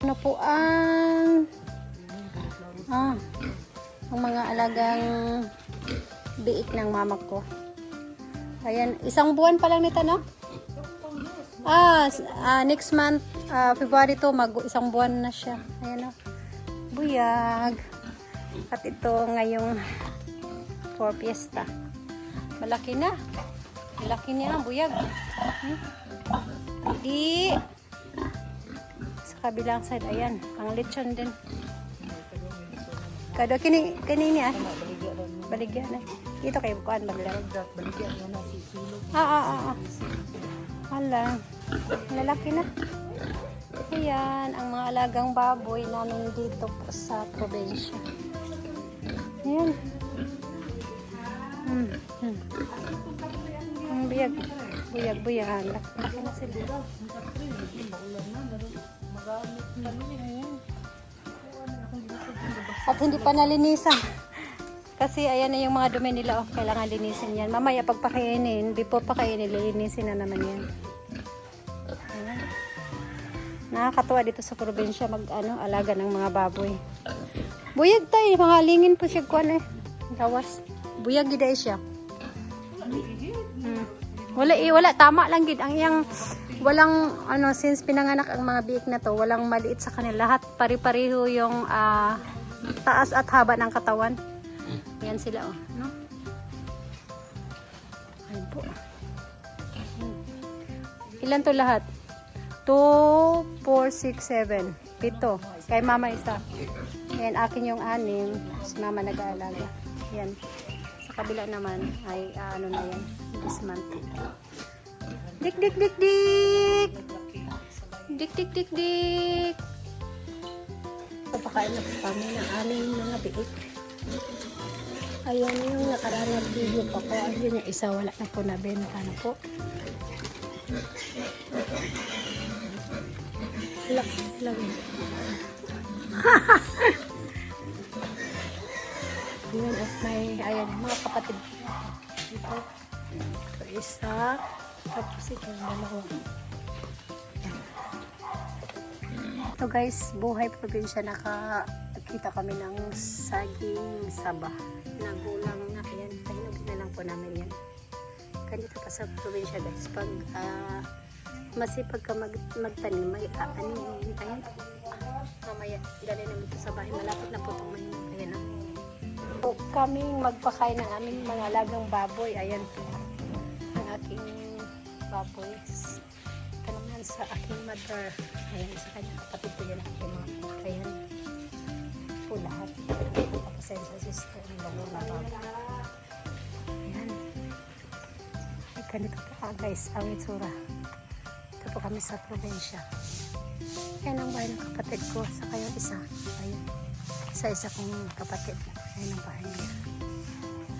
Ano po ang mga alagang biik ng mama ko. Ayan, isang buwan pa lang nito, no? Next month, February to, isang buwan na siya. Ayan, no? Buyag. At ito ngayong for fiesta. Malaki na. Malaki niya ang buyag. Di. Sa kabilang side, ayan. Pang lechon din. Kada kinini baligyan na. Ito kay bukuan baligyan na si sulog. Hala. Lalaki na. Ayan, ang mga alagang baboy namin dito po sa probinsya. Ayan. Buyag. Buyag. Laki na sila. At hindi pa nalinisan. Kasi ayan na yung mga dumi nila. Kailangan linisin yan. Mamaya pagpakainin, before pakainin, lilinisin na naman yan. Ayan. Nakakatuwa dito sa probinsya alaga ng mga baboy. Buyag tayo. Mga lingin po siya kuwan eh. Gawas. Buyag giday siya. Wala. Tama lang gid. Ang iyang walang since pinanganak ang mga biik na to, walang maliit sa kanila. Lahat pari-pariho yung taas at haba ng katawan. Yan sila no? Ayun po. Ilan to lahat? 2, 4, 6, 7. 7. Kay mama isa. Yan, akin yung 6. Si mama nag-aalaga. Yan. Sa kabila naman ay na yan. This month. Dik. Papakain na po kami ng aming mga biik. Ayan yung nakaraan na video pa ko. Ayun yung isa wala na po nabenta na po. Lagi. Ayan at ayan mga kapatid. Ito isa. Tapos ito yung dalawa. Ito guys, buhay probinsya. Nakakita kami ng saging saba. Nagulang na. Ayan, pahinugin na lang po namin yan. Ganito pa sa probinsya guys. Pag masipag ka magtanim, may aanihin. Ayan. Mamaya, dali namin ito sa bahay. Malapit na po itong mahinog. Ayan na. So, kaming magpakain ng aming mga alagang baboy. Ayan po. Ang aking baboy. Ito naman sa aking mother. Ayan, sa kanya kapatid ko yan. Ayan. Po lahat. Pasensya sister. Bago na baboy. Ayan. Ay, ganito po guys. Ang itsura. Ito po kami sa probinsya. Ayan ang bahay ng kapatid ko. Saka yung isa. Ayan. Isa kong kapatid. Ayan ang bahay niya.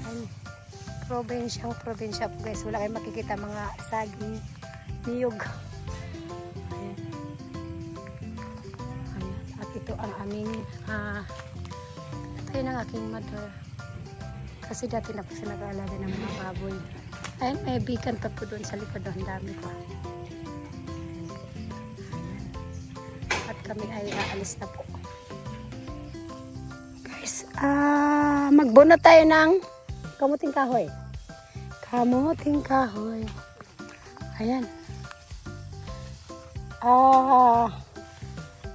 Ayan. Probinsya po guys. Wala kayong makikita mga saging, niyog. Ayan. Ayan. At ito ang aming ito yun ang aking mother. Kasi dati na po siya nag-aalaga ng mga baboy. Ayan, may bikan pa po doon sa likod. Ang dami pa. Ayan. At kami ay aalis na po. Guys, magbuno tayo ng kamuting kahoy. Kamuting kahoy. Ayan.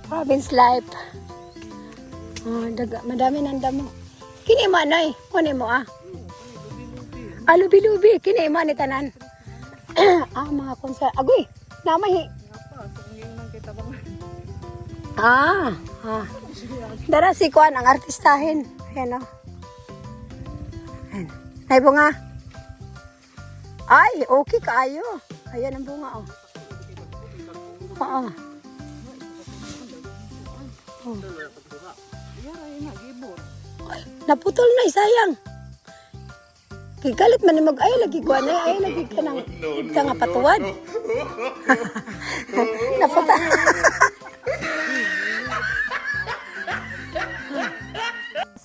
Province life. Madami ng damo. Kini manay. Kuni mo lubi-lubi. Kini man ni tanan. Mga konsa. Agoy. Namahi. Dara si Kuan ang artistahin. Ayan o. Ayan. Ay bunga. Ay, okay kaayo. Ayan ang bunga o. Oo. Ay, naputol na sayang. Kigalit man ni mag ay lagi ko ay lagi ka nang nga patuwad. Naputa.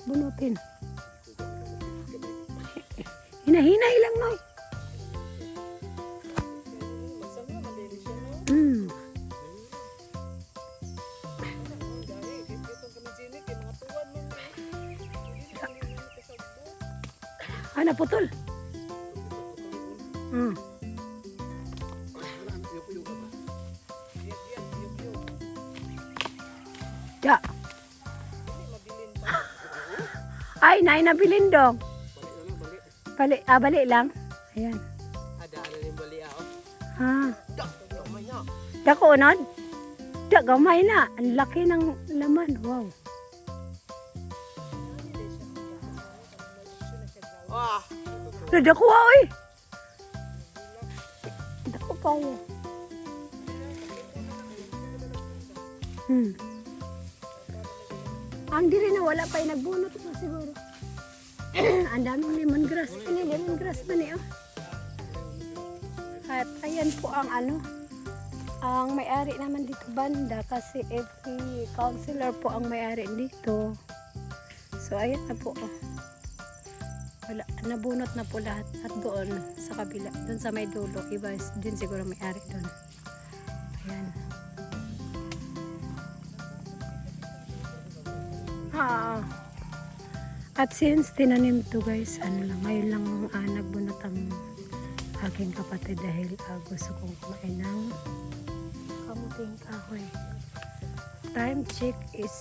Bunutin. Hinahinay lang mo. Ah, naputol. Hmm. Ya. Ay, nay nabilin dong. Bali, bali lang. Ayan. Ada yung bali ako. Ha. Gamay na. Dako unod. Da gamay na. Ang laki ng laman. Wow. Ah, Dako oy. Dako kayo. Ang diri na wala pa yung nagbunot pa siguro. Ang daming lemongrass. Ini lemongrass man eh. Oh. At ayan po ang ang may-ari naman dito banda kasi every counselor po ang may-ari dito. So ayan na po. Oh. Wala, nabunot na po lahat at doon sa kabila, doon sa may dulo, iba din siguro may-ari doon. Ayan. At since tinanim to guys, ngayon lang nagbunot ang aking kapatid dahil gusto kong kumain ng kamuting kahoy. Time check is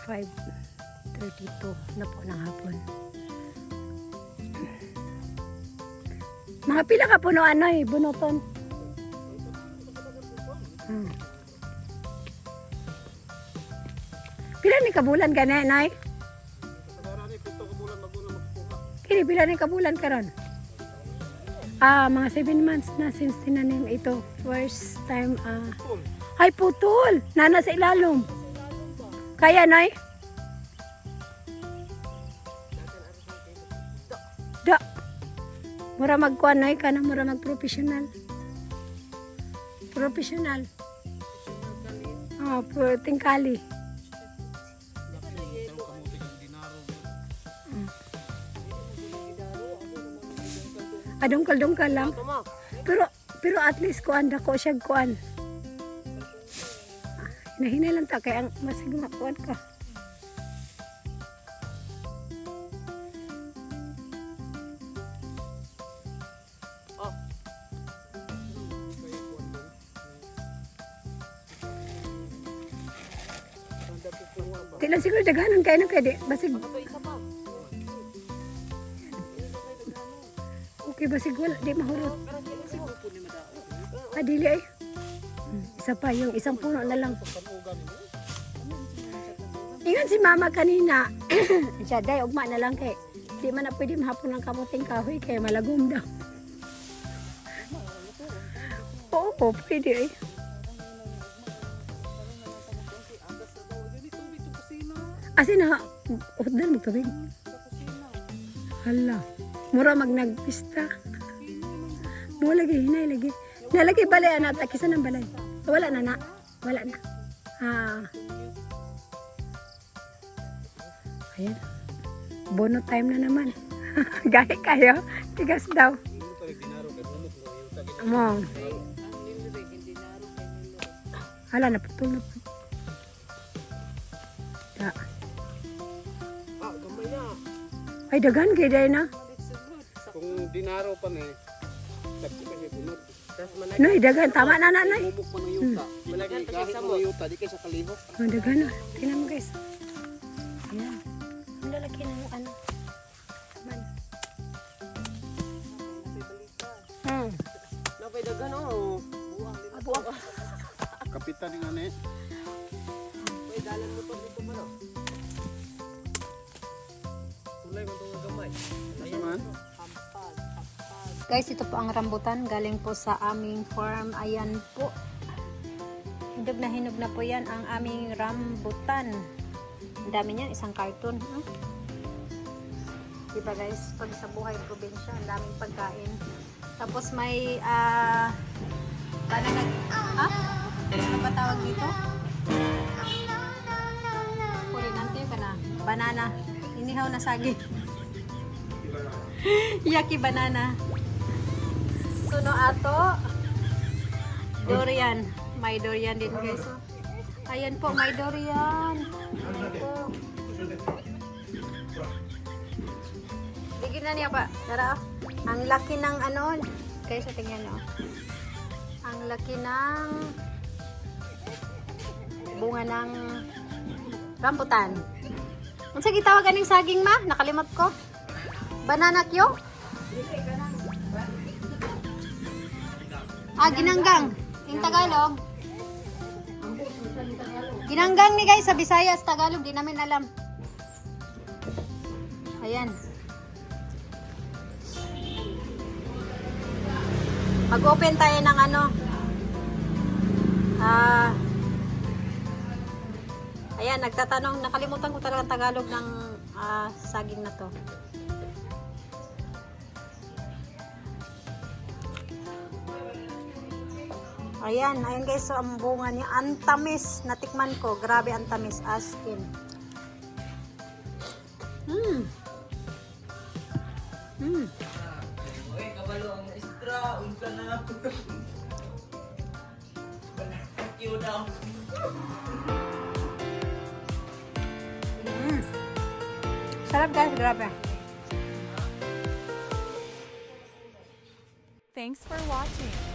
5:32 na po ng hapon. Mga pila ka puno bunuton. Pila ni kabulan ka na, Nay? Kini pila ni kabulan karon? Mga 7 months na since tinanim ito. First time, ay putol! Nana sa ilalom. Kaya, Nay? Da. Mura magkuan, Nay, ka na mura mag-professional. Professional. Tingkali. Dungkal-dungkal lang. Pero at least kuan dako siya kuan. Hinahinay lang ta kay ang masig makuan ka. Di lang siguro daghanan kayo kay di basig. Okay, basig wala, di mahurot. Dili ay. Isa pa, yung isang puno na lang. Ingan si mama kanina. Siya, day, ugma na lang kay. Di man na pwede mahapon ng kamuting kahoy kay malagom daw. Oo, pwede ay. Asin na, hudal magtubig. Hala. Mura nagpista. Mo lagi hinay lagi. Nalagi balay anak takisan ng balay. Wala na. Wala na. Ayan. Bono time na naman. Gahi kayo. Tigas daw. Mo. Hala naputol na. Da. gamay na. Ay dagan kay day na. Kung dinaro pa ni, tapos pa niya bunod. Nay, dagan. Tama na, nanay. Mumuk pa ng yuta. Malagay kahit mga yuta, di kayo sa kalihok. Dagan na. Tingnan mo guys. Ayan. Ang lalaki ng ano. Man. Napay dagan o. Buwang. Kapitan nga na eh. May dalan mo to dito ba no? Tulay mo itong gamay. Ayan man. Guys, ito po ang rambutan. Galing po sa aming farm. Ayan po. Hinog na po yan ang aming rambutan. Ang dami niyan. Isang karton. Diba guys? Pag sa buhay probinsya, ang daming pagkain. Tapos may ano ba tawag dito? Kurinante ka na. Banana. Inihaw na saging. Yaki banana. Suno ato. Durian. May durian din guys. Ayan po, may durian. Ayan po. tingnan niya pa. Tara, oh. Ang laki ng ano. Guys, tingnan niyo. Ang laki ng bunga ng rambutan. Ano sa gitawag aning saging ma? Nakalimot ko. Banana kyo? Ginanggang. Yung Tagalog. Ginanggang ni guys sa Visayas, Tagalog, di namin alam. Ayan. Mag-open tayo ng ano. Ayan, nagtatanong, nakalimutan ko talaga ang Tagalog ng saging na to. Ayan, ayan guys, so ang bunga niya, antamis, natikman ko, grabe antamis, askin. Oy, kabalo ang istra, unsa na lang. Thank you daw. Sarap guys, grabe. Thanks for watching.